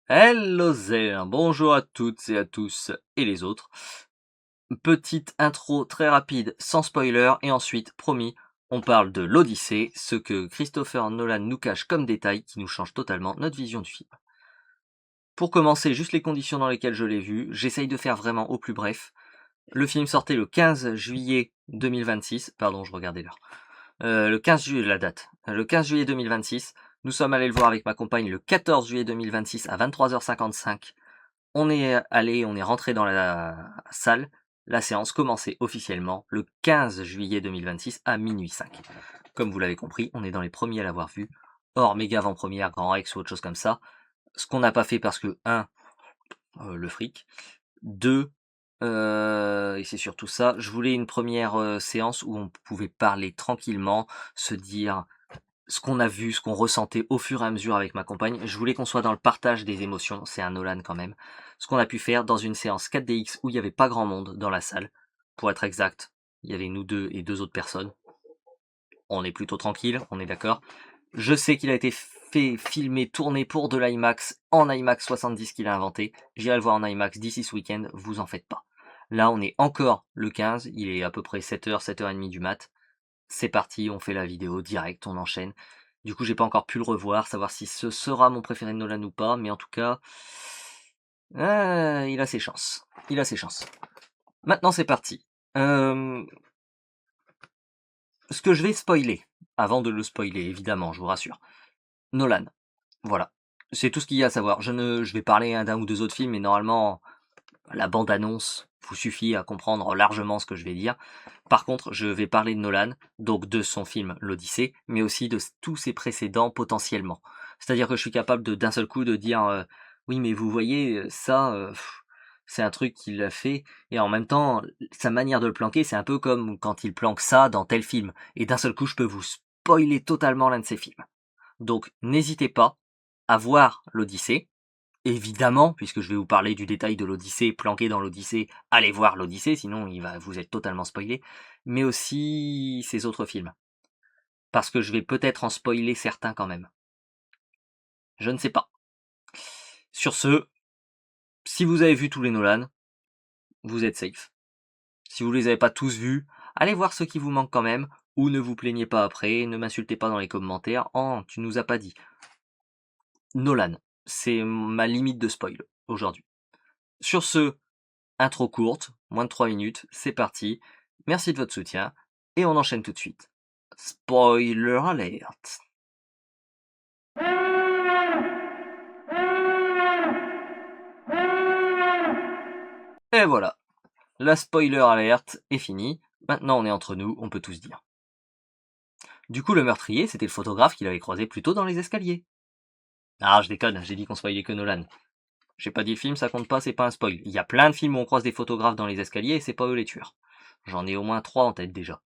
Hello there, bonjour à toutes et à tous et les autres. Petite intro très rapide, sans spoiler, et ensuite, promis, on parle de l'Odyssée, ce que Christopher Nolan nous cache comme détail qui nous change totalement notre vision du film. Pour commencer, juste les conditions dans lesquelles je l'ai vu, j'essaye de faire vraiment au plus bref. Le film sortait le 15 juillet 2026, pardon, je regardais l'heure. Le 15 juillet, la date. Le 15 juillet 2026, nous sommes allés le voir avec ma compagne le 14 juillet 2026 à 23h55. On est rentré dans la salle. La séance commençait officiellement le 15 juillet 2026 à minuit 5. Comme vous l'avez compris, on est dans les premiers à l'avoir vu, hors méga avant-première, Grand Rex ou autre chose comme ça. Ce qu'on n'a pas fait parce que, le fric, 2, et c'est surtout ça, je voulais une première séance où on pouvait parler tranquillement, se dire ce qu'on a vu, ce qu'on ressentait au fur et à mesure avec ma compagne. Je voulais qu'on soit dans le partage des émotions, c'est un Nolan quand même. Ce qu'on a pu faire dans une séance 4DX où il n'y avait pas grand monde dans la salle. Pour être exact, il y avait nous deux et deux autres personnes. On est plutôt tranquille, on est d'accord. Je sais qu'il a été fait, filmer, tourné pour de l'IMAX, en IMAX 70 qu'il a inventé. J'irai le voir en IMAX d'ici ce week-end, vous en faites pas. Là, on est encore le 15, il est à peu près 7h, 7h30 du mat. C'est parti, on fait la vidéo direct, on enchaîne. Du coup, j'ai pas encore pu le revoir, savoir si ce sera mon préféré de Nolan ou pas, mais en tout cas, il a ses chances. Il a ses chances. Maintenant, c'est parti. Ce que je vais spoiler, avant de le spoiler, évidemment, je vous rassure. Nolan, voilà. C'est tout ce qu'il y a à savoir. Je vais parler d'un ou deux autres films, mais normalement, la bande-annonce vous suffit à comprendre largement ce que je vais dire. Par contre, je vais parler de Nolan, donc de son film L'Odyssée, mais aussi de tous ses précédents potentiellement. C'est-à-dire que je suis capable d'un seul coup de dire oui, mais vous voyez, ça, c'est un truc qu'il a fait, et en même temps, sa manière de le planquer, c'est un peu comme quand il planque ça dans tel film, et d'un seul coup, je peux vous spoiler totalement l'un de ses films. Donc, n'hésitez pas à voir L'Odyssée, évidemment, puisque je vais vous parler du détail de l'Odyssée, planqué dans l'Odyssée, allez voir l'Odyssée, sinon il va vous être totalement spoilé, mais aussi ses autres films. Parce que je vais peut-être en spoiler certains quand même. Je ne sais pas. Sur ce, si vous avez vu tous les Nolan, vous êtes safe. Si vous les avez pas tous vus, allez voir ceux qui vous manquent quand même, ou ne vous plaignez pas après, ne m'insultez pas dans les commentaires. Oh, tu nous as pas dit. Nolan, c'est ma limite de spoil aujourd'hui. Sur ce, intro courte, moins de 3 minutes, c'est parti. Merci de votre soutien, et on enchaîne tout de suite. Spoiler alert. Et voilà, la spoiler alert est finie. Maintenant on est entre nous, on peut tous dire. Du coup, le meurtrier, c'était le photographe qu'il avait croisé plus tôt dans les escaliers. Ah, je déconne, j'ai dit qu'on spoilait que Nolan. J'ai pas dit le film, ça compte pas, c'est pas un spoil. Il y a plein de films où on croise des photographes dans les escaliers et c'est pas eux les tueurs. J'en ai au moins 3 en tête déjà.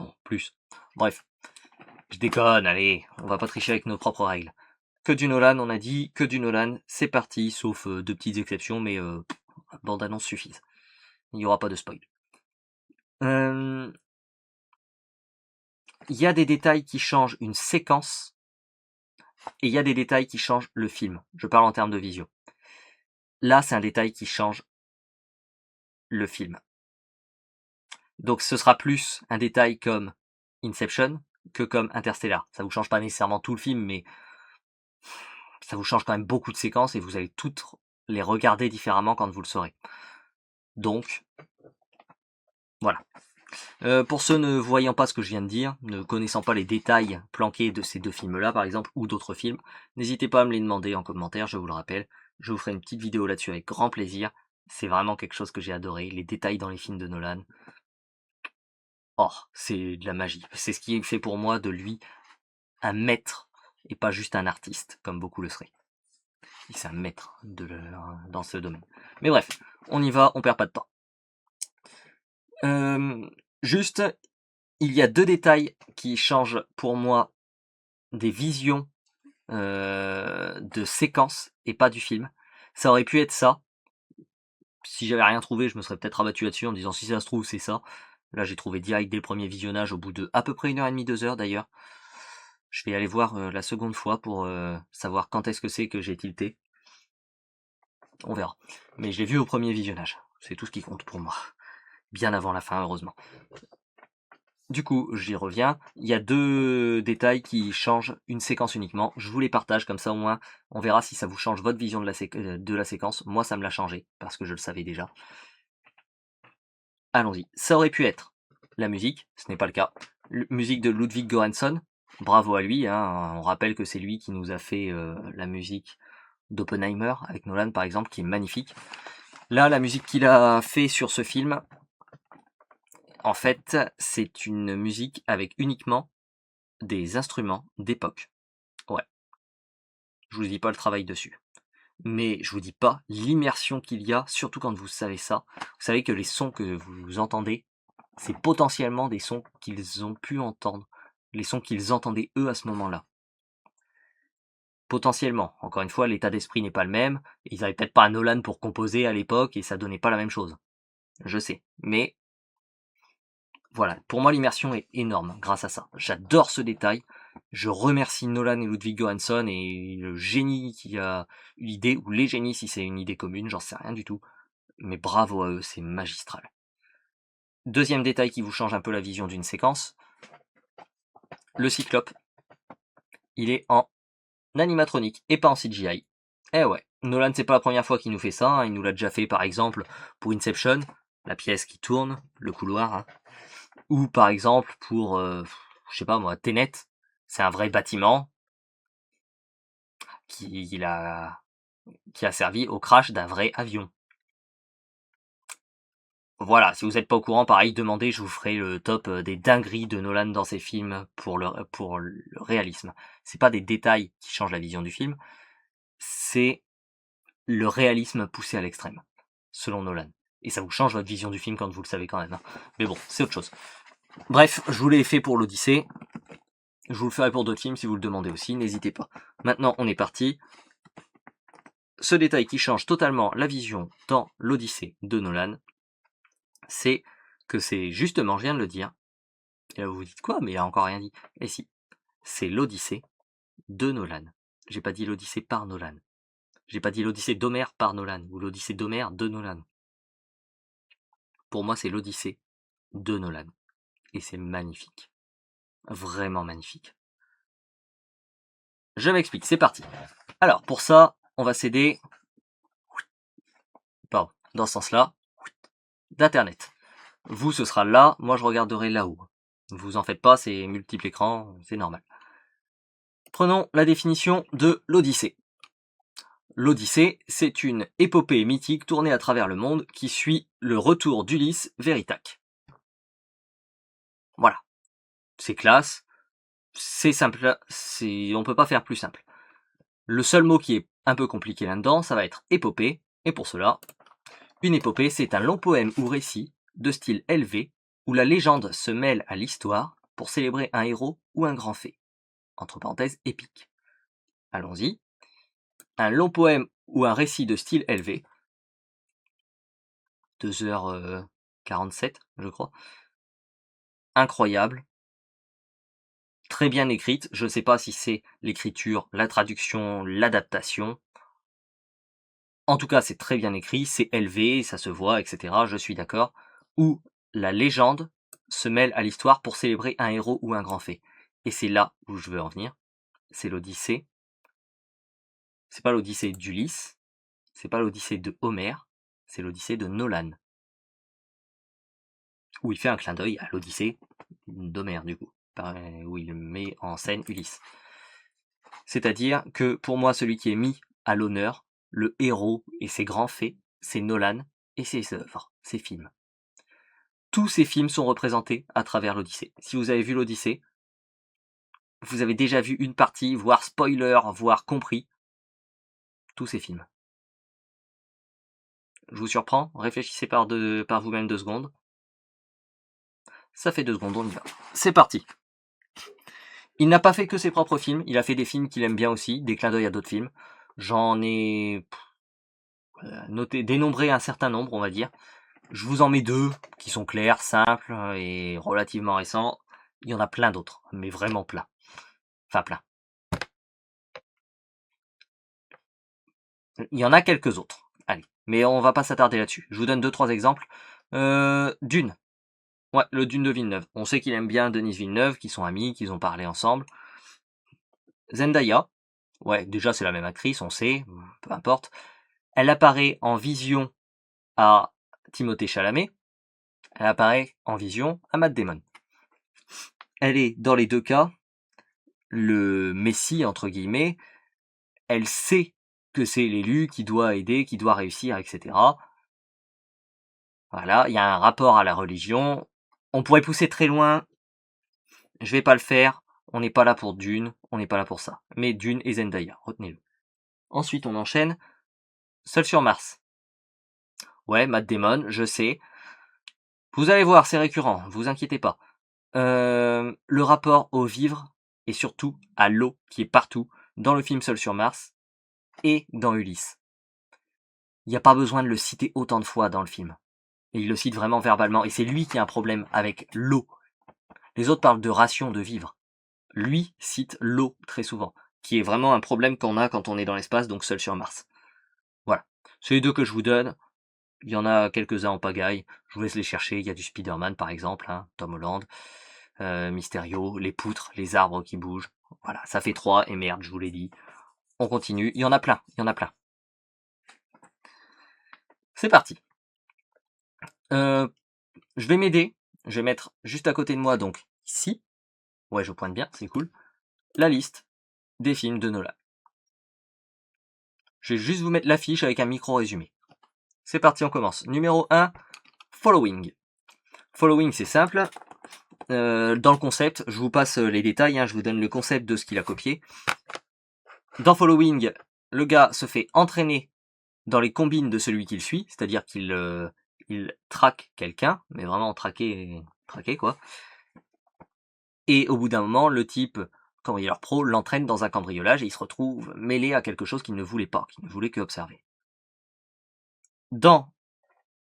Oh, plus. Bref. Je déconne, allez, on va pas tricher avec nos propres règles. Que du Nolan, on a dit, que du Nolan, c'est parti, sauf deux petites exceptions, mais bande-annonce suffise. Il n'y aura pas de spoil. Il y a des détails qui changent une séquence, et il y a des détails qui changent le film. Je parle en termes de vision. Là, c'est un détail qui change le film. Donc ce sera plus un détail comme Inception que comme Interstellar. Ça vous change pas nécessairement tout le film, mais ça vous change quand même beaucoup de séquences et vous allez toutes les regarder différemment quand vous le saurez. Donc, voilà. Pour ceux ne voyant pas ce que je viens de dire, ne connaissant pas les détails planqués de ces deux films-là, par exemple, ou d'autres films, n'hésitez pas à me les demander en commentaire, je vous le rappelle. Je vous ferai une petite vidéo là-dessus avec grand plaisir. C'est vraiment quelque chose que j'ai adoré, les détails dans les films de Nolan. Oh, c'est de la magie. C'est ce qui fait pour moi de lui un maître et pas juste un artiste, comme beaucoup le seraient. C'est un maître dans ce domaine. Mais bref, on y va, on perd pas de temps. Juste, il y a deux détails qui changent pour moi des visions de séquences et pas du film. Ça aurait pu être ça. Si j'avais rien trouvé, je me serais peut-être rabattu là-dessus en disant si ça se trouve c'est ça. Là j'ai trouvé direct dès le premier visionnage au bout de à peu près 1h30, 2h d'ailleurs. Je vais aller voir la seconde fois pour savoir quand est-ce que c'est que j'ai tilté. On verra. Mais je l'ai vu au premier visionnage. C'est tout ce qui compte pour moi. Bien avant la fin, heureusement. Du coup, j'y reviens. Il y a 2 détails qui changent une séquence uniquement. Je vous les partage, comme ça au moins, on verra si ça vous change votre vision de la séquence. Moi, ça me l'a changé, parce que je le savais déjà. Allons-y. Ça aurait pu être la musique, ce n'est pas le cas. Musique de Ludwig Göransson. Bravo à lui, hein. On rappelle que c'est lui qui nous a fait la musique d'Oppenheimer, avec Nolan par exemple, qui est magnifique. Là, la musique qu'il a fait sur ce film, en fait, c'est une musique avec uniquement des instruments d'époque. Ouais, je vous dis pas le travail dessus. Mais je vous dis pas l'immersion qu'il y a, surtout quand vous savez ça. Vous savez que les sons que vous entendez, c'est potentiellement des sons qu'ils ont pu entendre. Les sons qu'ils entendaient eux à ce moment-là. Potentiellement. Encore une fois, l'état d'esprit n'est pas le même. Ils n'avaient peut-être pas un Nolan pour composer à l'époque et ça donnait pas la même chose. Je sais. Mais voilà, pour moi l'immersion est énorme grâce à ça. J'adore ce détail. Je remercie Nolan et Ludwig Göransson et le génie qui a eu l'idée, ou les génies si c'est une idée commune, j'en sais rien du tout. Mais bravo à eux, c'est magistral. Deuxième détail qui vous change un peu la vision d'une séquence, le Cyclope, il est en animatronique et pas en CGI. Eh ouais, Nolan c'est pas la première fois qu'il nous fait ça, hein. Il nous l'a déjà fait par exemple pour Inception, la pièce qui tourne, le couloir, hein. Ou par exemple pour, je sais pas moi, Tenet, c'est un vrai bâtiment qui a servi au crash d'un vrai avion. Voilà, si vous n'êtes pas au courant, pareil, demandez, je vous ferai le top des dingueries de Nolan dans ses films pour le réalisme. C'est pas des détails qui changent la vision du film, c'est le réalisme poussé à l'extrême, selon Nolan. Et ça vous change votre vision du film quand vous le savez quand même, hein. Mais bon, c'est autre chose. Bref, je vous l'ai fait pour l'Odyssée. Je vous le ferai pour d'autres films si vous le demandez aussi, n'hésitez pas. Maintenant, on est parti. Ce détail qui change totalement la vision dans l'Odyssée de Nolan, c'est que c'est justement, je viens de le dire, et là vous vous dites quoi, mais il a encore rien dit. Et si, c'est l'Odyssée de Nolan. J'ai pas dit l'Odyssée par Nolan. J'ai pas dit l'Odyssée d'Homère par Nolan, ou l'Odyssée d'Homère de Nolan. Pour moi, c'est l'Odyssée de Nolan. Et c'est magnifique. Vraiment magnifique. Je m'explique, c'est parti. Alors, pour ça, on va s'aider, pardon, dans ce sens-là, d'Internet. Vous, ce sera là, moi je regarderai là-haut. Vous en faites pas, c'est multiple écran, c'est normal. Prenons la définition de l'Odyssée. L'Odyssée, c'est une épopée mythique tournée à travers le monde qui suit le retour d'Ulysse vers Ithaque. Voilà. C'est classe, c'est simple, on peut pas faire plus simple. Le seul mot qui est un peu compliqué là-dedans, ça va être épopée, et pour cela, une épopée, c'est un long poème ou récit de style élevé où la légende se mêle à l'histoire pour célébrer un héros ou un grand fait. Entre parenthèses, épique. Allons-y. Un long poème ou un récit de style élevé, 2h47, je crois. Incroyable. Très bien écrite. Je ne sais pas si c'est l'écriture, la traduction, l'adaptation. En tout cas, c'est très bien écrit, c'est élevé, ça se voit, etc. Je suis d'accord. Où la légende se mêle à l'histoire pour célébrer un héros ou un grand fait. Et c'est là où je veux en venir. C'est l'Odyssée. C'est pas l'Odyssée d'Ulysse. C'est pas l'Odyssée de Homère. C'est l'Odyssée de Nolan. Où il fait un clin d'œil à l'Odyssée d'Homère, du coup. Où il met en scène Ulysse. C'est-à-dire que pour moi, celui qui est mis à l'honneur, le héros et ses grands faits, c'est Nolan et ses œuvres, ses films. Tous ces films sont représentés à travers l'Odyssée. Si vous avez vu l'Odyssée, vous avez déjà vu une partie, voire spoiler, voire compris tous ces films. Je vous surprends, réfléchissez par vous-même 2 secondes. Ça fait 2 secondes, on y va. C'est parti. Il n'a pas fait que ses propres films, il a fait des films qu'il aime bien aussi, des clins d'œil à d'autres films. J'en ai dénombré un certain nombre, on va dire. Je vous en mets 2 qui sont clairs, simples et relativement récents. Il y en a plein d'autres, mais vraiment plein. Enfin plein. Il y en a quelques autres. Allez. Mais on va pas s'attarder là-dessus. Je vous donne 2-3 exemples. Dune. Ouais, le Dune de Villeneuve. On sait qu'il aime bien Denis Villeneuve, qu'ils sont amis, qu'ils ont parlé ensemble. Zendaya. Ouais, déjà c'est la même actrice, on sait, peu importe. Elle apparaît en vision à Timothée Chalamet. Elle apparaît en vision à Matt Damon. Elle est, dans les deux cas, le messie, entre guillemets. Elle sait que c'est l'élu qui doit aider, qui doit réussir, etc. Voilà, il y a un rapport à la religion. On pourrait pousser très loin. Je vais pas le faire. On n'est pas là pour Dune. On n'est pas là pour ça. Mais Dune et Zendaya, retenez-le. Ensuite, on enchaîne. Seul sur Mars. Ouais, Matt Damon, je sais. Vous allez voir, c'est récurrent, vous inquiétez pas. Le rapport au vivre et surtout à l'eau qui est partout dans le film Seul sur Mars et dans Ulysse. Il n'y a pas besoin de le citer autant de fois dans le film. Et il le cite vraiment verbalement. Et c'est lui qui a un problème avec l'eau. Les autres parlent de ration de vivre. Lui cite l'eau très souvent, qui est vraiment un problème qu'on a quand on est dans l'espace, donc Seul sur Mars. Voilà. C'est les deux que je vous donne. Il y en a quelques-uns en pagaille. Je vous laisse les chercher. Il y a du Spider-Man par exemple, hein, Tom Holland, Mysterio, les poutres, les arbres qui bougent. Voilà, ça fait 3 et merde, je vous l'ai dit. On continue. Il y en a plein. Il y en a plein. C'est parti. Je vais m'aider. Je vais mettre juste à côté de moi, donc ici. Ouais, je pointe bien, c'est cool. La liste des films de Nolan. Je vais juste vous mettre l'affiche avec un micro-résumé. C'est parti, on commence. Numéro 1, Following. Following, c'est simple. Dans le concept, je vous passe les détails, hein, je vous donne le concept de ce qu'il a copié. Dans Following, le gars se fait entraîner dans les combines de celui qu'il suit, c'est-à-dire qu'il traque quelqu'un, mais vraiment traquer quoi. Et au bout d'un moment, le type, cambrioleur pro, l'entraîne dans un cambriolage et il se retrouve mêlé à quelque chose qu'il ne voulait pas, qu'il ne voulait que observer. Dans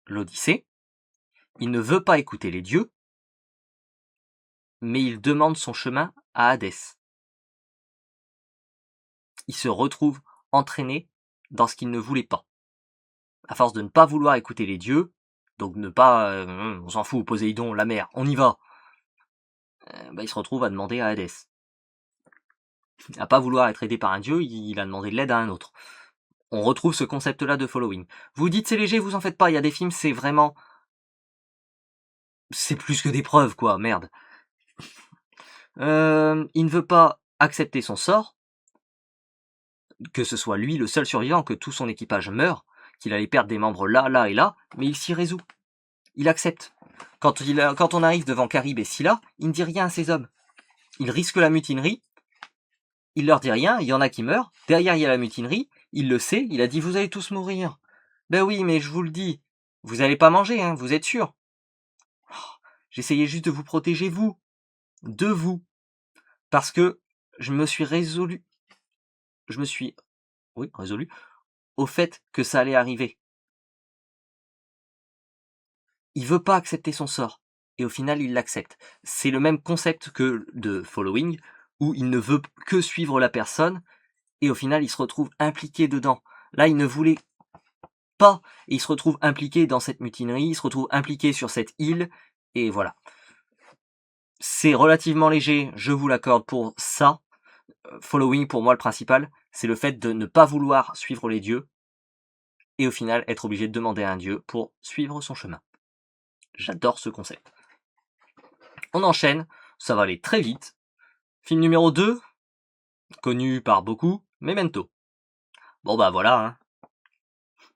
l'Odyssée, il ne veut pas écouter les dieux, mais il demande son chemin à Hadès. Il se retrouve entraîné dans ce qu'il ne voulait pas. À force de ne pas vouloir écouter les dieux, donc ne pas, on s'en fout, Poséidon, la mer, on y va, il se retrouve à demander à Hadès. À pas vouloir être aidé par un dieu, il a demandé de l'aide à un autre. On retrouve ce concept-là de following. Vous dites c'est léger, vous en faites pas, il y a des films, c'est vraiment... C'est plus que des preuves, quoi, merde. Il ne veut pas accepter son sort, que ce soit lui le seul survivant, que tout son équipage meure, qu'il allait perdre des membres là, là et là, mais il s'y résout. Il accepte. Quand on arrive devant Caribe et Scylla, il ne dit rien à ses hommes. Il risque la mutinerie, il leur dit rien, il y en a qui meurent, derrière il y a la mutinerie, il le sait, il a dit vous allez tous mourir. Ben oui, mais je vous le dis, vous allez pas manger, hein, vous êtes sûr. J'essayais juste de vous protéger, vous. De vous. Parce que je me suis résolu au fait que ça allait arriver. Il veut pas accepter son sort. Et au final, il l'accepte. C'est le même concept que de following, où il ne veut que suivre la personne, et au final, il se retrouve impliqué dedans. Là, il ne voulait pas, et il se retrouve impliqué dans cette mutinerie, il se retrouve impliqué sur cette île, et voilà. C'est relativement léger, je vous l'accorde pour ça. Following, pour moi, le principal, c'est le fait de ne pas vouloir suivre les dieux, et au final, être obligé de demander à un dieu pour suivre son chemin. J'adore ce concept. On enchaîne, ça va aller très vite. Film numéro 2, connu par beaucoup, Memento. Bon bah voilà, hein.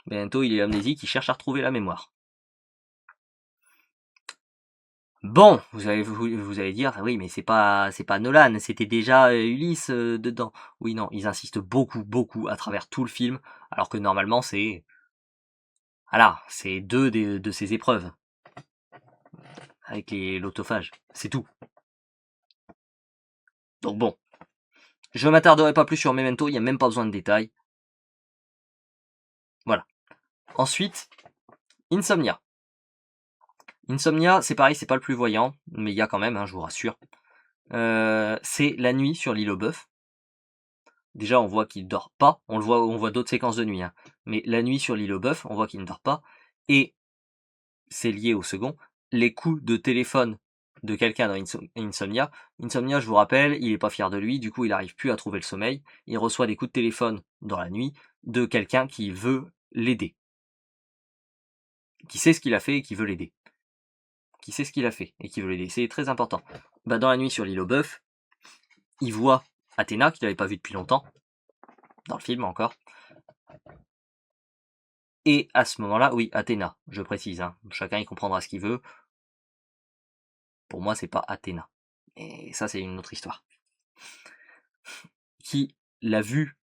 Memento, il est amnésique, il cherche à retrouver la mémoire. Bon, vous allez dire, oui, mais c'est pas Nolan, c'était déjà Ulysse dedans. Oui, non, ils insistent beaucoup à travers tout le film, alors que normalement c'est... Voilà, c'est deux de ces épreuves. Avec l'autophages, c'est tout. Donc bon, je m'attarderai pas plus sur Memento, il n'y a même pas besoin de détails. Voilà. Ensuite, Insomnia. Insomnia, c'est pareil, c'est pas le plus voyant, mais il y a quand même, hein, je vous rassure. C'est la nuit sur l'île aux bœufs. Déjà, on voit qu'il dort pas, on voit d'autres séquences de nuit, hein. mais la nuit sur l'île aux bœufs, on voit qu'il ne dort pas, et c'est lié au second, les coups de téléphone de quelqu'un dans Insomnia. Insomnia, je vous rappelle, il est pas fier de lui, du coup il arrive plus à trouver le sommeil, il reçoit des coups de téléphone dans la nuit de quelqu'un qui veut l'aider, qui sait ce qu'il a fait et qui veut l'aider. Qui sait ce qu'il a fait et qui veut l'aider. C'est très important. Bah, dans la nuit sur l'île aux bœufs, il voit Athéna, qu'il n'avait pas vu depuis longtemps, dans le film encore. Et à ce moment-là, oui, Athéna, je précise, hein, chacun y comprendra ce qu'il veut. Pour moi, c'est pas Athéna. Et ça, c'est une autre histoire. Qui l'a vu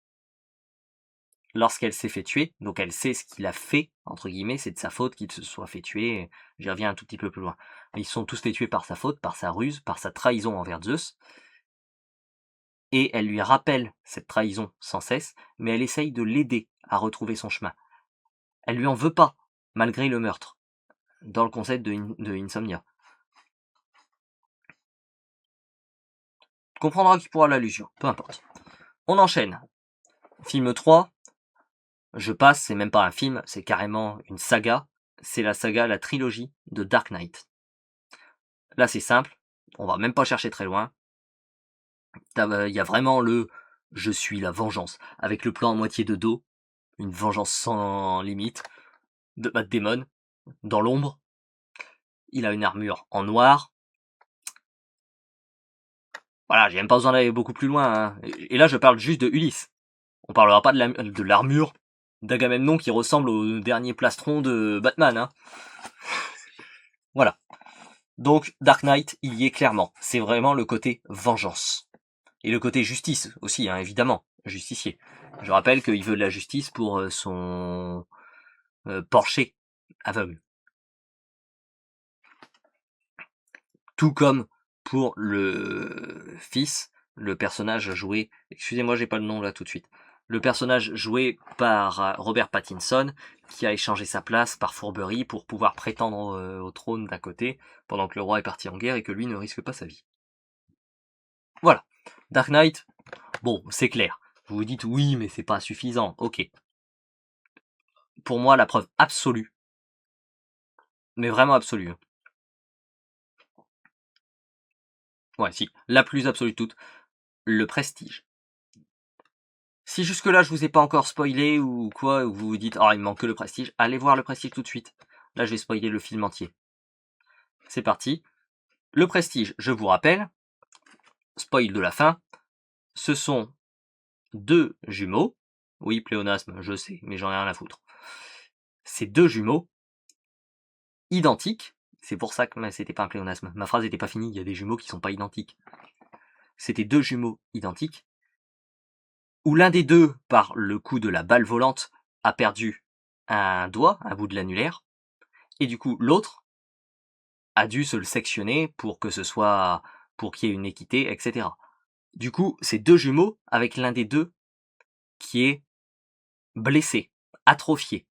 lorsqu'elle s'est fait tuer, donc elle sait ce qu'il a fait, entre guillemets, c'est de sa faute qu'il se soit fait tuer, j'y reviens un tout petit peu plus loin. Ils sont tous fait tuer par sa faute, par sa ruse, par sa trahison envers Zeus, et elle lui rappelle cette trahison sans cesse, mais elle essaye de l'aider à retrouver son chemin. Elle lui en veut pas, malgré le meurtre, dans le concept de Insomnia. Tu comprendras qui pourra l'allusion, peu importe. On enchaîne. Film 3, je passe, c'est même pas un film, c'est carrément une saga. C'est la trilogie de Dark Knight. Là, c'est simple, on va même pas chercher très loin. Il y a vraiment le « je suis la vengeance », avec le plan à moitié de dos, une vengeance sans limite, de Matt Damon, dans l'ombre. Il a une armure en noir. Voilà, j'ai même pas besoin d'aller beaucoup plus loin. Hein. Et là, je parle juste de Ulysse. On parlera pas de l'armure d'Agamemnon qui ressemble au dernier plastron de Batman. Hein. Voilà. Donc, Dark Knight, il y est clairement. C'est vraiment le côté vengeance. Et le côté justice aussi, hein, évidemment. Justicier. Je rappelle qu'il veut de la justice pour son Porsche aveugle. Tout comme pour le fils, le personnage joué... Excusez-moi, j'ai pas le nom là tout de suite. Le personnage joué par Robert Pattinson, qui a échangé sa place par fourberie pour pouvoir prétendre au trône d'à côté, pendant que le roi est parti en guerre et que lui ne risque pas sa vie. Voilà. Dark Knight, bon, c'est clair. Vous vous dites oui, mais c'est pas suffisant. Ok. Pour moi, la preuve absolue, mais vraiment absolue. Ouais, si, la plus absolue de toutes, le Prestige. Si jusque-là je vous ai pas encore spoilé ou quoi, ou vous vous dites « Ah, il me manque que le Prestige », allez voir le Prestige tout de suite. Là, je vais spoiler le film entier. C'est parti. Le Prestige, je vous rappelle, spoil de la fin, ce sont deux jumeaux. Oui, pléonasme, je sais, mais j'en ai rien à foutre. Ces deux jumeaux, identiques, c'est pour ça que c'était pas un pléonasme. Ma phrase n'était pas finie, il y a des jumeaux qui sont pas identiques. C'était deux jumeaux identiques, où l'un des deux, par le coup de la balle volante, a perdu un doigt, un bout de l'annulaire, et du coup l'autre a dû se le sectionner pour que ce soit, pour qu'il y ait une équité, etc. Du coup, c'est deux jumeaux avec l'un des deux qui est blessé, atrophié.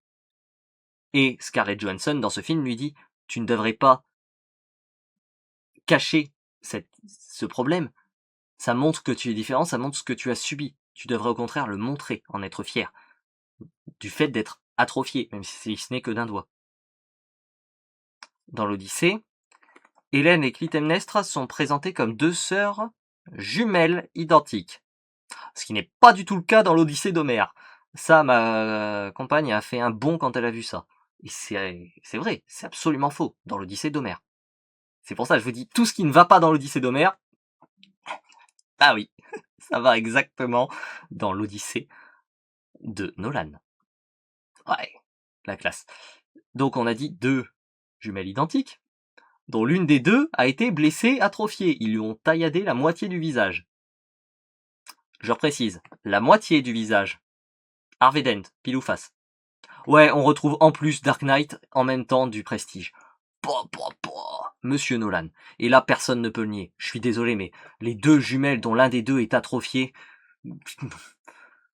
Et Scarlett Johansson, dans ce film, lui dit « Tu ne devrais pas cacher ce problème. Ça montre que tu es différent, ça montre ce que tu as subi. Tu devrais au contraire le montrer, en être fier. Du fait d'être atrophié, même si ce n'est que d'un doigt. » Dans l'Odyssée, Hélène et Clytemnestre sont présentées comme deux sœurs jumelles identiques. Ce qui n'est pas du tout le cas dans l'Odyssée d'Homère. Ça, ma compagne a fait un bond quand elle a vu ça. Et c'est vrai, c'est absolument faux dans l'Odyssée d'Homère. C'est pour ça que je vous dis, tout ce qui ne va pas dans l'Odyssée d'Homère, ah oui, ça va exactement dans l'Odyssée de Nolan. Ouais, la classe. Donc on a dit deux jumelles identiques, dont l'une des deux a été blessée, atrophiée. Ils lui ont tailladé la moitié du visage. Je précise, la moitié du visage. Harvey Dent, pile ou face. Ouais, on retrouve en plus Dark Knight en même temps du Prestige. Monsieur Nolan. Et là, personne ne peut le nier. Je suis désolé, mais les deux jumelles dont l'un des deux est atrophié, il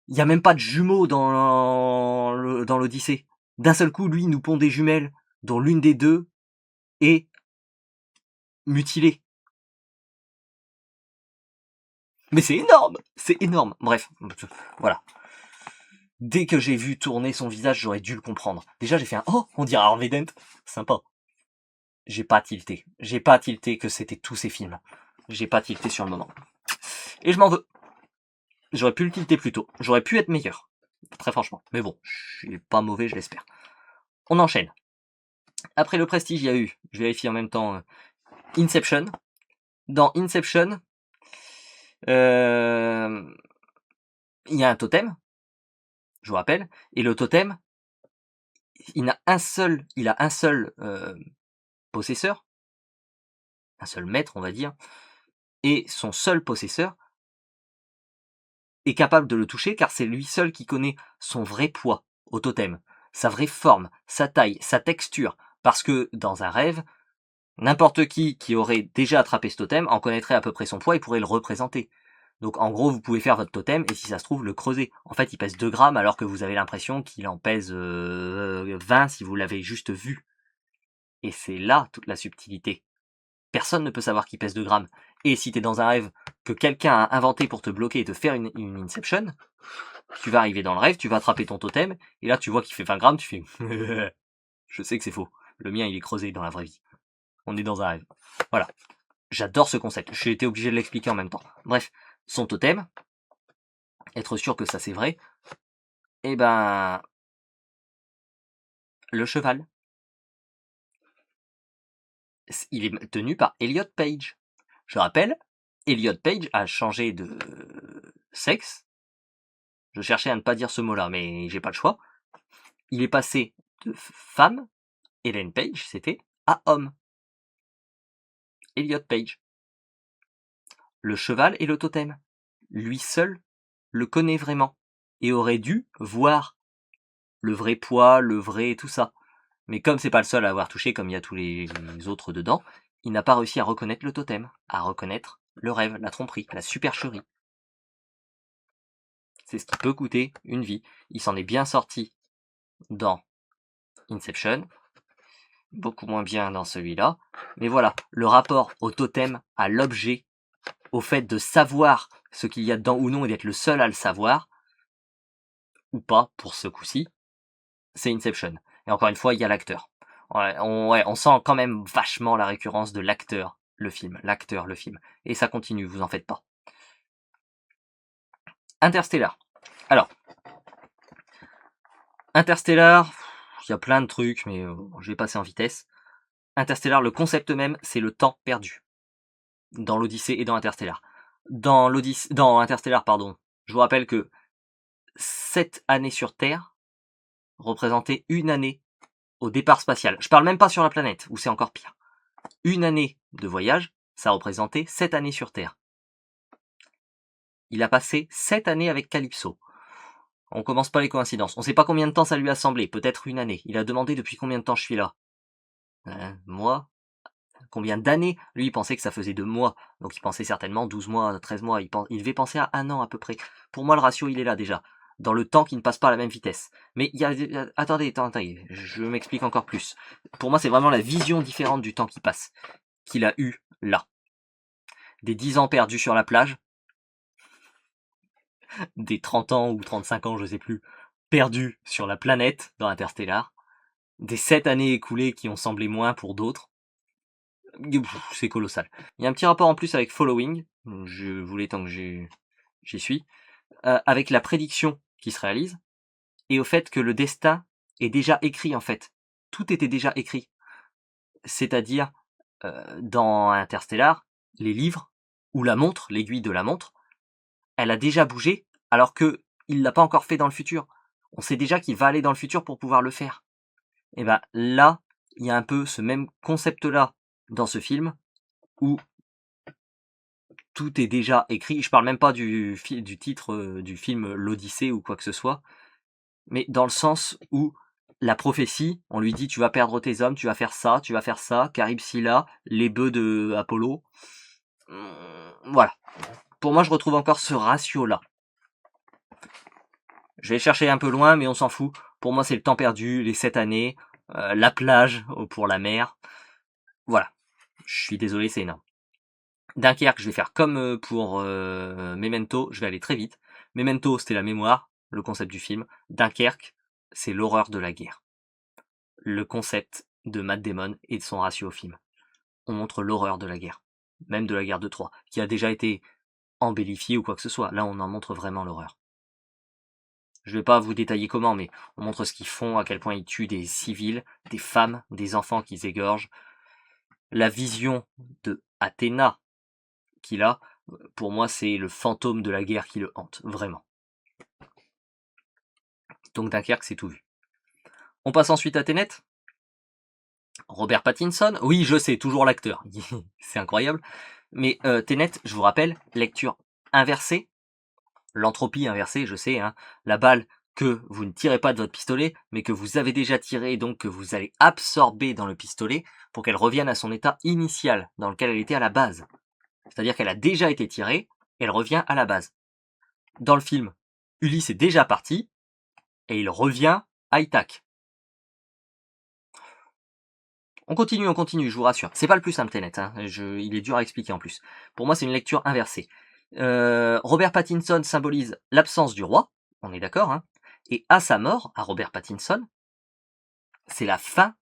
n'y a même pas de jumeaux dans l'Odyssée. D'un seul coup, lui, nous pond des jumelles dont l'une des deux est mutilée. Mais c'est énorme. Bref, voilà. Dès que j'ai vu tourner son visage, j'aurais dû le comprendre. Déjà, j'ai fait un oh, on dirait Harvey Dent. Sympa. J'ai pas tilté. J'ai pas tilté que c'était tous ces films. J'ai pas tilté sur le moment. Et je m'en veux. J'aurais pu le tilter plus tôt. J'aurais pu être meilleur. Très franchement. Mais bon, je suis pas mauvais, je l'espère. On enchaîne. Après le Prestige, il y a eu, je vérifie en même temps, Inception. Dans Inception, il y a un totem, je vous rappelle, et le totem, il a un seul possesseur, un seul maître, on va dire, et son seul possesseur est capable de le toucher car c'est lui seul qui connaît son vrai poids au totem, sa vraie forme, sa taille, sa texture, parce que dans un rêve, n'importe qui aurait déjà attrapé ce totem en connaîtrait à peu près son poids et pourrait le représenter. Donc en gros, vous pouvez faire votre totem et si ça se trouve, le creuser. En fait, il pèse 2 grammes alors que vous avez l'impression qu'il en pèse 20 si vous l'avez juste vu. Et c'est là toute la subtilité. Personne ne peut savoir qu'il pèse 2 grammes. Et si t'es dans un rêve que quelqu'un a inventé pour te bloquer et te faire une inception, tu vas arriver dans le rêve, tu vas attraper ton totem, et là tu vois qu'il fait 20 grammes, tu fais je sais que c'est faux. Le mien il est creusé dans la vraie vie. On est dans un rêve. Voilà. J'adore ce concept. J'ai été obligé de l'expliquer en même temps. Bref, son totem, être sûr que ça c'est vrai, et ben le cheval. Il est tenu par Elliot Page. Je rappelle, Elliot Page a changé de sexe. Je cherchais à ne pas dire ce mot-là, mais j'ai pas le choix. Il est passé de femme, Ellen Page, c'était, à homme. Elliot Page. Le cheval et le totem. Lui seul le connaît vraiment et aurait dû voir le vrai poids, le vrai tout ça. Mais comme c'est pas le seul à avoir touché, comme il y a tous les autres dedans, il n'a pas réussi à reconnaître le totem, à reconnaître le rêve, la tromperie, la supercherie. C'est ce qui peut coûter une vie. Il s'en est bien sorti dans Inception, beaucoup moins bien dans celui-là. Mais voilà, le rapport au totem, à l'objet, au fait de savoir ce qu'il y a dedans ou non et d'être le seul à le savoir, ou pas pour ce coup-ci, c'est Inception. Et encore une fois, il y a l'acteur. On sent quand même vachement la récurrence de l'acteur, le film. L'acteur, le film. Et ça continue, vous en faites pas. Interstellar. Alors, Interstellar, il y a plein de trucs, mais je vais passer en vitesse. Interstellar, le concept même, c'est le temps perdu. Dans l'Odyssée et dans Interstellar. Dans Interstellar, pardon, je vous rappelle que 7 années sur Terre représentaient une année au départ spatial. Je parle même pas sur la planète, où c'est encore pire. Une année de voyage, ça représentait 7 années sur Terre. Il a passé 7 années avec Calypso. On commence pas les coïncidences. On sait pas combien de temps ça lui a semblé, peut-être une année. Il a demandé depuis combien de temps je suis là. Moi, combien d'années? Lui, il pensait que ça faisait 2 mois. Donc il pensait certainement 12 mois, 13 mois. Il devait penser à 1 an à peu près. Pour moi, le ratio, il est là déjà. Dans le temps qui ne passe pas à la même vitesse. Mais il y a... Attendez, je m'explique encore plus. Pour moi, c'est vraiment la vision différente du temps qui passe. Qu'il a eu là. Des 10 ans perdus sur la plage. Des 30 ans ou 35 ans, je sais plus. Perdus sur la planète dans Interstellar. Des 7 années écoulées qui ont semblé moins pour d'autres. C'est colossal. Il y a un petit rapport en plus avec Following, je voulais tant que j'y suis, avec la prédiction qui se réalise, et au fait que le destin est déjà écrit en fait. Tout était déjà écrit. C'est-à-dire, dans Interstellar, les livres, ou la montre, l'aiguille de la montre, elle a déjà bougé, alors que il l'a pas encore fait dans le futur. On sait déjà qu'il va aller dans le futur pour pouvoir le faire. Et ben là, il y a un peu ce même concept-là dans ce film, où tout est déjà écrit. Je parle même pas du titre du film L'Odyssée ou quoi que ce soit, mais dans le sens où la prophétie, on lui dit tu vas perdre tes hommes, tu vas faire ça, Charybdis Scylla, les bœufs de Apollo. Voilà. Pour moi, je retrouve encore ce ratio-là. Je vais chercher un peu loin, mais on s'en fout. Pour moi, c'est le temps perdu, les 7 années, la plage pour la mer. Voilà. Je suis désolé, c'est énorme. Dunkerque, je vais faire comme pour Memento, je vais aller très vite. Memento, c'était la mémoire. le concept du film. Dunkerque, c'est l'horreur de la guerre. Le concept de Matt Damon et de son ratio au film. On montre l'horreur de la guerre, même de la guerre de Troie, qui a déjà été embellifiée ou quoi que ce soit. Là, on en montre vraiment l'horreur. Je vais pas vous détailler comment, mais on montre ce qu'ils font, à quel point ils tuent des civils, des femmes, des enfants qu'ils égorgent. La vision de Athéna qu'il a, pour moi, c'est le fantôme de la guerre qui le hante, vraiment. Donc Dunkerque, c'est tout vu. On passe ensuite à Tenet. Robert Pattinson, oui, je sais, toujours l'acteur. C'est incroyable. Mais Tenet, je vous rappelle, lecture inversée, l'entropie inversée, je sais, hein, la balle que vous ne tirez pas de votre pistolet, mais que vous avez déjà tiré, donc que vous allez absorber dans le pistolet pour qu'elle revienne à son état initial, dans lequel elle était à la base. C'est-à-dire qu'elle a déjà été tirée, elle revient à la base. Dans le film, Ulysse est déjà parti, et il revient à Ithaque. On continue, je vous rassure. C'est pas le plus simple, Tenet, hein. Il est dur à expliquer en plus. Pour moi, c'est une lecture inversée. Robert Pattinson symbolise l'absence du roi, on est d'accord, hein. Et à sa mort, à Robert Pattinson, c'est la fin,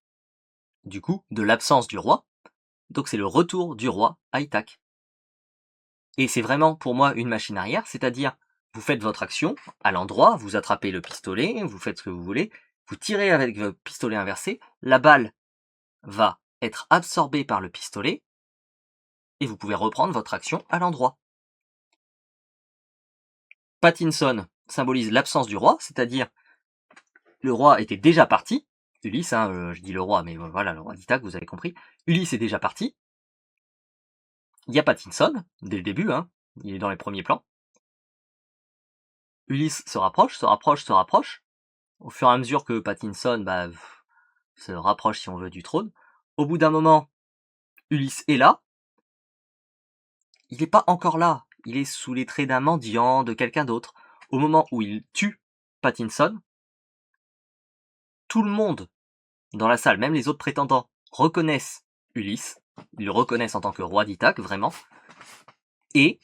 du coup, de l'absence du roi. Donc c'est le retour du roi à Ithaque. Et c'est vraiment, pour moi, une machine arrière, c'est-à-dire, vous faites votre action, à l'endroit, vous attrapez le pistolet, vous faites ce que vous voulez, vous tirez avec votre pistolet inversé, la balle va être absorbée par le pistolet, et vous pouvez reprendre votre action à l'endroit. Pattinson symbolise l'absence du roi, c'est-à-dire le roi était déjà parti, Ulysse, hein, je dis le roi, mais voilà, le roi d'Ithaque, vous avez compris, Ulysse est déjà parti, il y a Pattinson, dès le début, hein, il est dans les premiers plans, Ulysse se rapproche, au fur et à mesure que Pattinson se rapproche, si on veut, du trône, au bout d'un moment, Ulysse est là, il n'est pas encore là, il est sous les traits d'un mendiant, de quelqu'un d'autre. Au moment où il tue Pattinson, tout le monde dans la salle, même les autres prétendants, reconnaissent Ulysse, ils le reconnaissent en tant que roi d'Ithaque, vraiment, et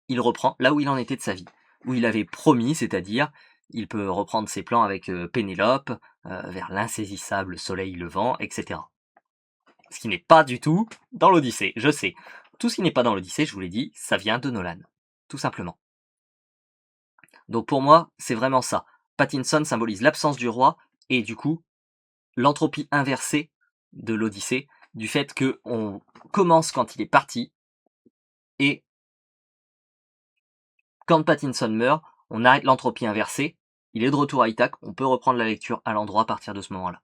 il reprend là où il en était de sa vie, où il avait promis, c'est-à-dire, il peut reprendre ses plans avec Pénélope, vers l'insaisissable soleil levant, etc. Ce qui n'est pas du tout dans l'Odyssée, je sais. Tout ce qui n'est pas dans l'Odyssée, je vous l'ai dit, ça vient de Nolan, tout simplement. Donc pour moi, c'est vraiment ça. Pattinson symbolise l'absence du roi, et du coup, l'entropie inversée de l'Odyssée, du fait que on commence quand il est parti, et quand Pattinson meurt, on arrête l'entropie inversée, il est de retour à Ithaque, on peut reprendre la lecture à l'endroit à partir de ce moment-là.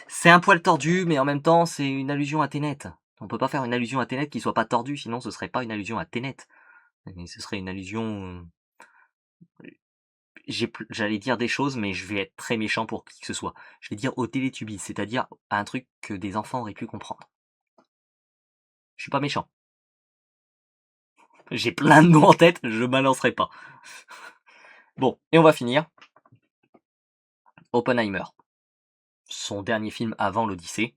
C'est un poil tordu, mais en même temps, c'est une allusion à Tenet. On peut pas faire une allusion à Tenet qui soit pas tordue, sinon ce serait pas une allusion à Tenet. Mais ce serait une allusion... J'allais dire des choses, mais je vais être très méchant pour qui que ce soit. Je vais dire au Télétubbies, c'est-à-dire à un truc que des enfants auraient pu comprendre. Je suis pas méchant. J'ai plein de noms en tête, je balancerai pas. Bon, et on va finir. Oppenheimer. Son dernier film avant l'Odyssée.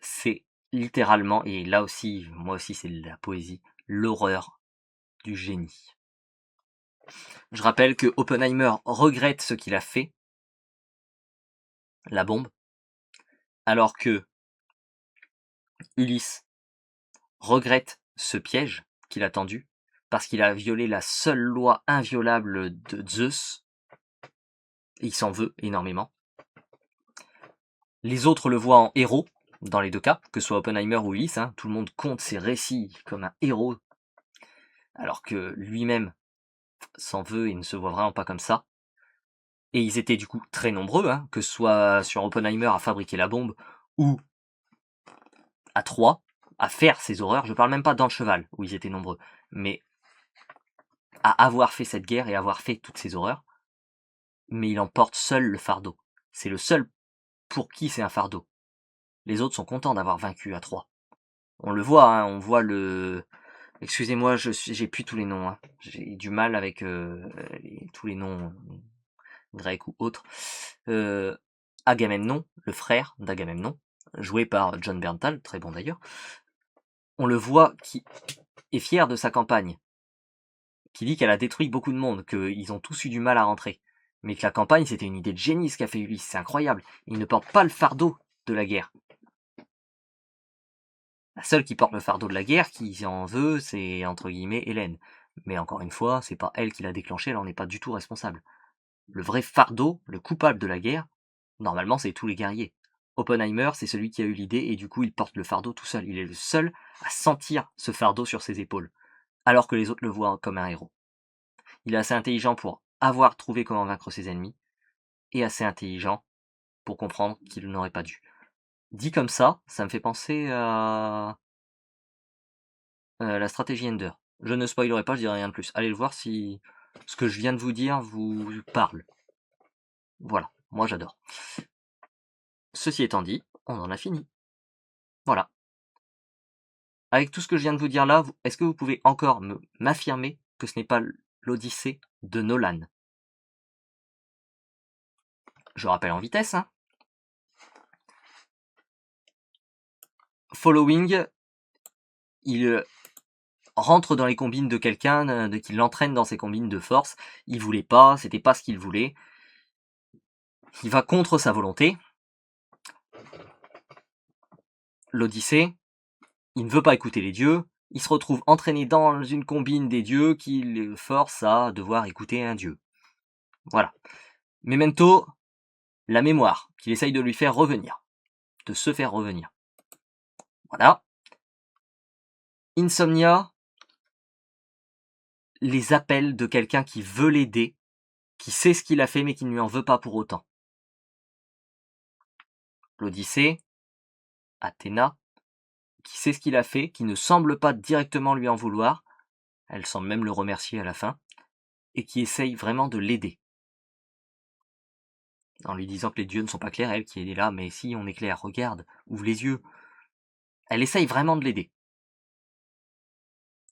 C'est littéralement, et là aussi, moi aussi c'est de la poésie, l'horreur du génie. Je rappelle que Oppenheimer regrette ce qu'il a fait, la bombe, alors que Ulysse regrette ce piège qu'il a tendu, parce qu'il a violé la seule loi inviolable de Zeus, et il s'en veut énormément. Les autres le voient en héros, dans les deux cas, que ce soit Oppenheimer ou Ulysse, hein, tout le monde compte ses récits comme un héros, alors que lui-même s'en veut et ne se voit vraiment pas comme ça. Et ils étaient du coup très nombreux, hein, que ce soit sur Oppenheimer à fabriquer la bombe, ou à Troie, à faire ces horreurs. Je parle même pas dans le cheval, où ils étaient nombreux, mais à avoir fait cette guerre et avoir fait toutes ces horreurs. Mais il en porte seul le fardeau. C'est le seul pour qui c'est un fardeau. Les autres sont contents d'avoir vaincu à Troie. On le voit, hein, on voit le... Excusez-moi, j'ai plus tous les noms. Hein. J'ai du mal avec tous les noms grecs ou autres. Agamemnon, le frère d'Agamemnon, joué par John Berntal, très bon d'ailleurs. On le voit qui est fier de sa campagne, qui dit qu'elle a détruit beaucoup de monde, qu'ils ont tous eu du mal à rentrer. Mais que la campagne, c'était une idée de génie ce qu'a fait Ulysse, c'est incroyable. Il ne porte pas le fardeau de la guerre. La seule qui porte le fardeau de la guerre, qui en veut, c'est entre guillemets Hélène. Mais encore une fois, c'est pas elle qui l'a déclenché, elle en est pas du tout responsable. Le vrai fardeau, le coupable de la guerre, normalement c'est tous les guerriers. Oppenheimer, c'est celui qui a eu l'idée et du coup il porte le fardeau tout seul. Il est le seul à sentir ce fardeau sur ses épaules, alors que les autres le voient comme un héros. Il est assez intelligent pour avoir trouvé comment vaincre ses ennemis, et assez intelligent pour comprendre qu'il n'aurait pas dû. Dit comme ça me fait penser à la stratégie Ender. Je ne spoilerai pas, je dirai rien de plus. Allez le voir si ce que je viens de vous dire vous parle. Voilà, moi j'adore. Ceci étant dit, on en a fini. Voilà. Avec tout ce que je viens de vous dire là, est-ce que vous pouvez encore m'affirmer que ce n'est pas l'Odyssée de Nolan? Je rappelle en vitesse, hein. Following, il rentre dans les combines de quelqu'un, qui l'entraîne dans ses combines de force. Il voulait pas, c'était pas ce qu'il voulait. Il va contre sa volonté. L'Odyssée, il ne veut pas écouter les dieux. Il se retrouve entraîné dans une combine des dieux qui le force à devoir écouter un dieu. Voilà. Memento, la mémoire qu'il essaye de lui faire revenir. De se faire revenir. Voilà. Insomnia, les appels de quelqu'un qui veut l'aider, qui sait ce qu'il a fait mais qui ne lui en veut pas pour autant. L'Odyssée, Athéna, qui sait ce qu'il a fait, qui ne semble pas directement lui en vouloir, elle semble même le remercier à la fin, et qui essaye vraiment de l'aider. En lui disant que les dieux ne sont pas clairs, elle qui est là, mais si on est clair, regarde, ouvre les yeux. Elle essaye vraiment de l'aider.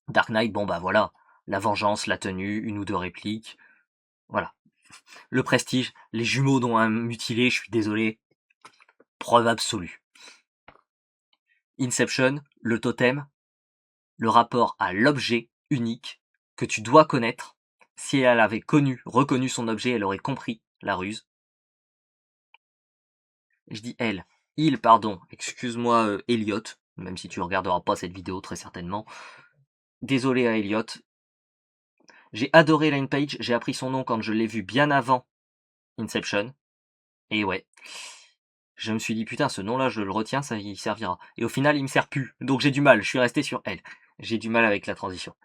Dark Knight, bon bah voilà, la vengeance, la tenue, une ou deux répliques, voilà. Le prestige, les jumeaux dont un mutilé, je suis désolé, preuve absolue. Inception, le totem, le rapport à l'objet unique que tu dois connaître. Si elle avait reconnu son objet, elle aurait compris la ruse. Je dis elle, il, pardon, excuse-moi Elliot, même si tu regarderas pas cette vidéo très certainement. Désolé à Elliot. J'ai adoré Elaine Page, j'ai appris son nom quand je l'ai vu bien avant Inception. Et ouais. Je me suis dit putain ce nom là je le retiens, ça y servira. Et au final il me sert plus, donc j'ai du mal, je suis resté sur elle. J'ai du mal avec la transition.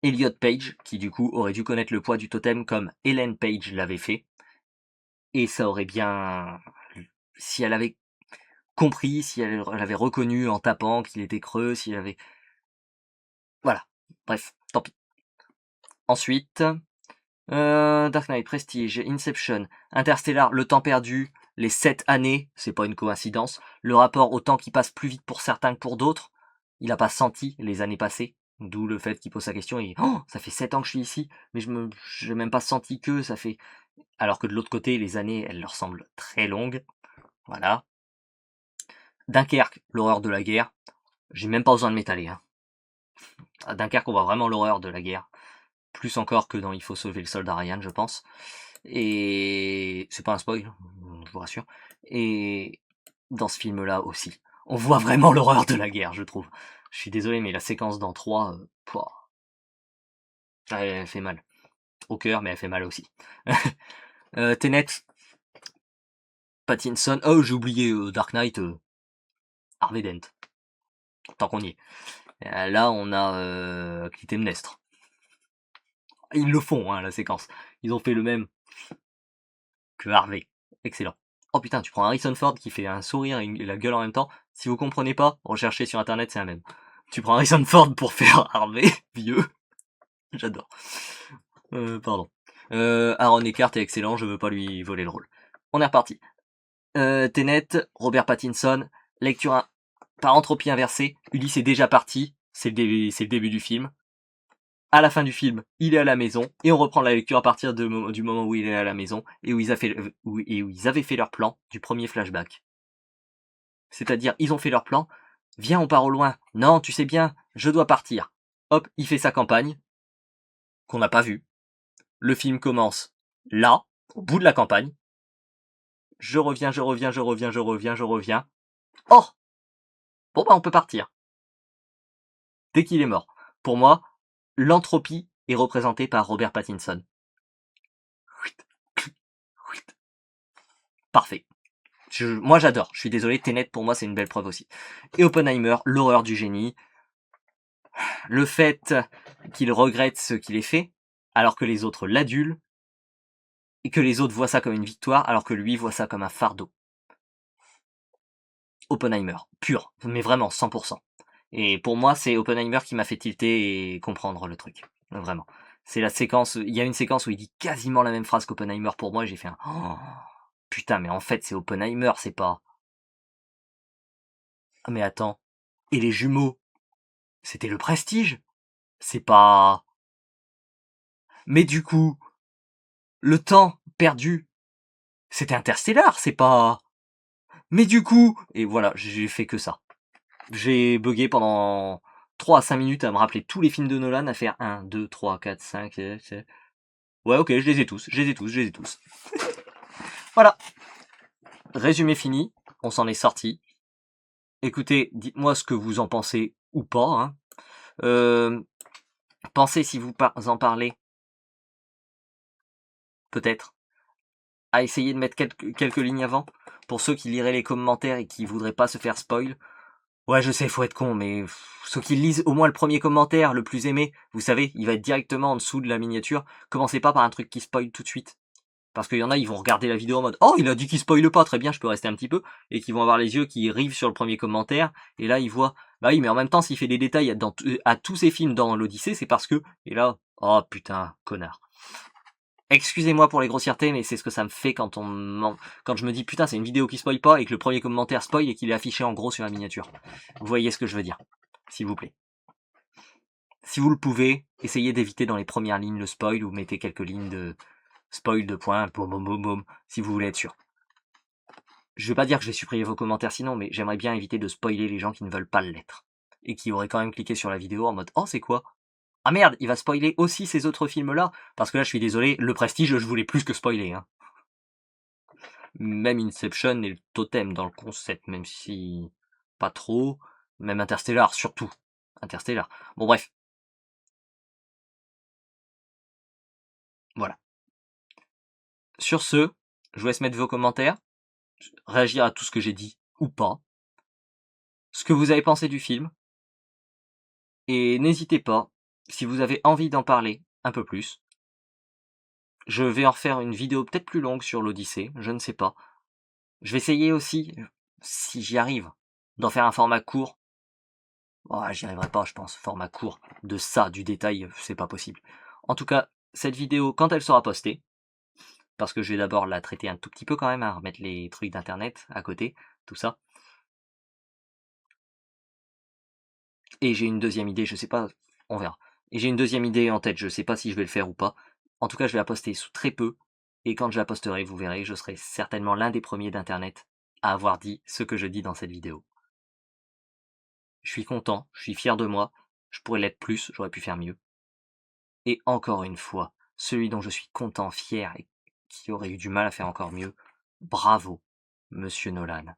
Elliot Page, qui du coup aurait dû connaître le poids du totem comme Ellen Page l'avait fait. Et ça aurait bien... Si elle avait compris, si elle l'avait reconnu en tapant qu'il était creux, si elle avait... Voilà, bref, tant pis. Ensuite, Dark Knight, Prestige, Inception, Interstellar, Le Temps Perdu, les 7 années, c'est pas une coïncidence, le rapport au temps qui passe plus vite pour certains que pour d'autres, il a pas senti les années passées, d'où le fait qu'il pose sa question et oh, ça fait 7 ans que je suis ici, mais je n'ai même pas senti que ça fait... Alors que de l'autre côté, les années, elles leur semblent très longues, voilà. Dunkerque, l'horreur de la guerre, j'ai même pas besoin de m'étaler, hein. À Dunkerque, on voit vraiment l'horreur de la guerre, plus encore que dans Il faut sauver le soldat Ryan, je pense. Et c'est pas un spoil, je vous rassure. Et dans ce film-là aussi, on voit vraiment l'horreur de la guerre, je trouve. Je suis désolé, mais la séquence dans 3, elle fait mal. Au cœur, mais elle fait mal aussi. Tenet, Pattinson, oh j'ai oublié Dark Knight, Harvey Dent. Tant qu'on y est. Là, on a Clytemnestre. Ils le font, hein, la séquence. Ils ont fait le même que Harvey. Excellent. Oh putain, tu prends Harrison Ford qui fait un sourire et la gueule en même temps. Si vous comprenez pas, recherchez sur internet, c'est un même. Tu prends Harrison Ford pour faire Harvey, vieux. J'adore. Pardon. Aaron Eckhart est excellent, je veux pas lui voler le rôle. On est reparti. Tenet, Robert Pattinson, lecture par entropie inversée. Ulysse est déjà parti, c'est le début du film. À la fin du film, il est à la maison, et on reprend la lecture à partir du moment où il est à la maison, et où ils avaient fait leur plan du premier flashback. C'est-à-dire, ils ont fait leur plan, viens on part au loin, non tu sais bien, je dois partir. Hop, il fait sa campagne, qu'on n'a pas vu. Le film commence là, au bout de la campagne. Je reviens. Oh! Bon bah on peut partir. Dès qu'il est mort. Pour moi, l'entropie est représentée par Robert Pattinson. Parfait. Moi j'adore. Je suis désolé, Tenet pour moi c'est une belle preuve aussi. Et Oppenheimer, l'horreur du génie. Le fait qu'il regrette ce qu'il ait fait, alors que les autres l'adulent, et que les autres voient ça comme une victoire, alors que lui voit ça comme un fardeau. Oppenheimer, pur, mais vraiment 100%. Et pour moi, c'est Oppenheimer qui m'a fait tilter et comprendre le truc. Vraiment. C'est la séquence, il y a une séquence où il dit quasiment la même phrase qu'Oppenheimer pour moi, et j'ai fait un oh, putain, mais en fait, c'est Oppenheimer, c'est pas. Ah, mais attends. Et les jumeaux, c'était le Prestige? C'est pas. Mais du coup, le temps perdu, c'était Interstellar, c'est pas. Mais du coup, et voilà, j'ai fait que ça. J'ai bugué pendant 3 à 5 minutes à me rappeler tous les films de Nolan, à faire 1, 2, 3, 4, 5. Ouais, ok, je les ai tous. Voilà. Résumé fini. On s'en est sorti. Écoutez, dites-moi ce que vous en pensez ou pas. Hein. Pensez, si vous en parlez, peut-être, à essayer de mettre quelques lignes avant. Pour ceux qui liraient les commentaires et qui voudraient pas se faire spoil. Ouais, je sais, faut être con, mais ceux qui lisent au moins le premier commentaire, le plus aimé, vous savez, il va être directement en dessous de la miniature. Commencez pas par un truc qui spoil tout de suite. Parce qu'il y en a, ils vont regarder la vidéo en mode oh, il a dit qu'il spoile pas, très bien, je peux rester un petit peu. Et qui vont avoir les yeux qui rivent sur le premier commentaire. Et là, ils voient, bah oui, mais en même temps, s'il fait des détails à tous ses films dans l'Odyssée, c'est parce que. Et là, oh putain, connard. Excusez-moi pour les grossièretés, mais c'est ce que ça me fait quand quand je me dis putain, c'est une vidéo qui spoil pas et que le premier commentaire spoil et qu'il est affiché en gros sur la miniature. Vous voyez ce que je veux dire, s'il vous plaît. Si vous le pouvez, essayez d'éviter dans les premières lignes le spoil ou mettez quelques lignes de spoil de points, boum, si vous voulez être sûr. Je vais pas dire que je vais supprimer vos commentaires sinon, mais j'aimerais bien éviter de spoiler les gens qui ne veulent pas l'être. Et qui auraient quand même cliqué sur la vidéo en mode oh, c'est quoi? Ah merde, il va spoiler aussi ces autres films-là. Parce que là, je suis désolé, le Prestige, je voulais plus que spoiler. Hein. Même Inception est le totem dans le concept, même si pas trop. Même Interstellar, surtout. Interstellar. Bon, bref. Voilà. Sur ce, je vous laisse mettre vos commentaires, réagir à tout ce que j'ai dit ou pas, ce que vous avez pensé du film, et n'hésitez pas, si vous avez envie d'en parler un peu plus, je vais en refaire une vidéo peut-être plus longue sur l'Odyssée, je ne sais pas. Je vais essayer aussi, si j'y arrive, d'en faire un format court. Oh, j'y arriverai pas, je pense, format court. De ça, du détail, c'est pas possible. En tout cas, cette vidéo, quand elle sera postée, parce que je vais d'abord la traiter un tout petit peu quand même, à remettre les trucs d'internet à côté, tout ça. Et j'ai une deuxième idée, je sais pas, on verra. Et j'ai une deuxième idée en tête, je sais pas si je vais le faire ou pas. En tout cas, je vais la poster sous très peu. Et quand je la posterai, vous verrez, je serai certainement l'un des premiers d'internet à avoir dit ce que je dis dans cette vidéo. Je suis content, je suis fier de moi, je pourrais l'être plus, j'aurais pu faire mieux. Et encore une fois, celui dont je suis content, fier et qui aurait eu du mal à faire encore mieux, bravo, monsieur Nolan.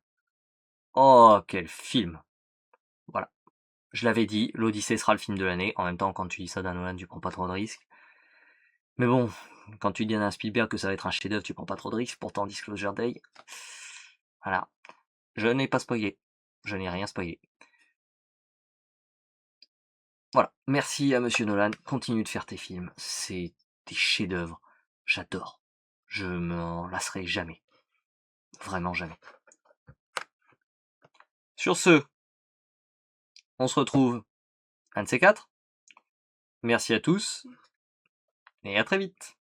Oh, quel film! Voilà. Je l'avais dit, l'Odyssée sera le film de l'année. En même temps, quand tu dis ça d'un Nolan, tu prends pas trop de risques. Mais bon, quand tu dis à un Spielberg que ça va être un chef-d'œuvre, tu prends pas trop de risques. Pourtant, Disclosure Day, voilà. Je n'ai pas spoilé. Je n'ai rien spoilé. Voilà. Merci à monsieur Nolan. Continue de faire tes films. C'est des chefs-d'œuvre. J'adore. Je m'en lasserai jamais. Vraiment jamais. Sur ce, on se retrouve un de ces quatre. Merci à tous et à très vite.